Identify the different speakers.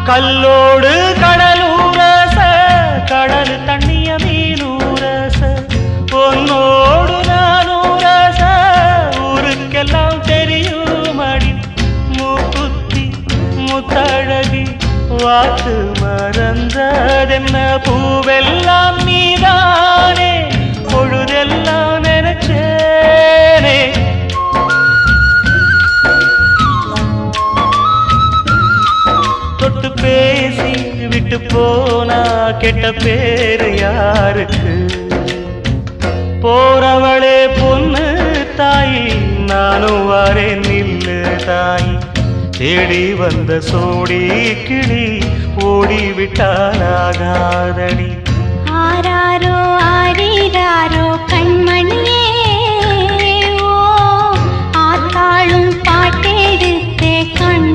Speaker 1: கல்லோடு கடலூரச கடல் தண்ணிய மீனூரச பொன்னோடு நானூரச ஊருக்கெல்லாம் தெரியுமடி மூக்குத்தி முத்தழகி வாக்கு மறந்ததென்ன பூவெல்லாம் நீதானே பொழுதெல்லாம் நினைச்சேனே தொட்டு பேசி விட்டு போனா கெட்ட பேரு யாருக்கு போறவளே பொண்ணு தாயி நானும் வரேன் நில்லு தாயி தேடி வந்த சோடி கிளி ஓடிவிட்டாலாகாதடி
Speaker 2: ஆராரோ ஆரீராரோ கண்மணியே ஓ ஆத்தாளும் பாட்டெடுத்தே கண்